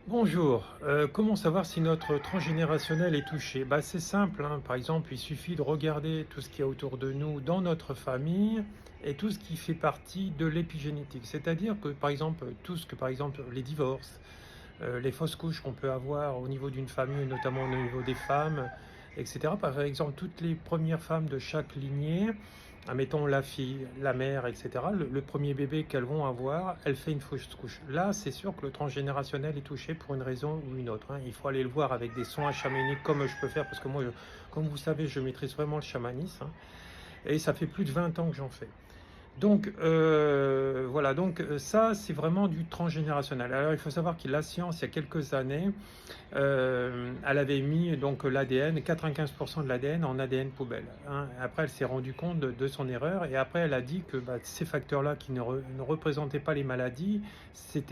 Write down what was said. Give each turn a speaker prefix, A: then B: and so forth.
A: Bonjour, comment savoir si notre transgénérationnel est touché? Bah, c'est simple, hein. Par exemple, il suffit de regarder tout ce qu'il y a autour de nous dans notre famille et tout ce qui fait partie de l'épigénétique. C'est-à-dire que, par exemple, tout ce que, par exemple, les divorces, les fausses couches qu'on peut avoir au niveau d'une famille, notamment au niveau des femmes, etc. Par exemple, toutes les premières femmes de chaque lignée, admettons la fille, la mère, etc., le premier bébé qu'elles vont avoir, elle fait une fausse couche. Là, c'est sûr que le transgénérationnel est touché pour une raison ou une autre, hein. Il faut aller le voir avec des soins chamaniques comme je peux faire, parce que moi, comme vous savez, je maîtrise vraiment le chamanisme, hein, et ça fait plus de 20 ans que j'en fais. Donc voilà, donc ça, c'est vraiment du transgénérationnel. Alors il faut savoir que la science, il y a quelques années, elle avait mis donc l'ADN, 95% de l'ADN en ADN poubelle, hein. Après, elle s'est rendue compte de son erreur et après, elle a dit que bah, ces facteurs-là qui ne représentaient pas les maladies, c'était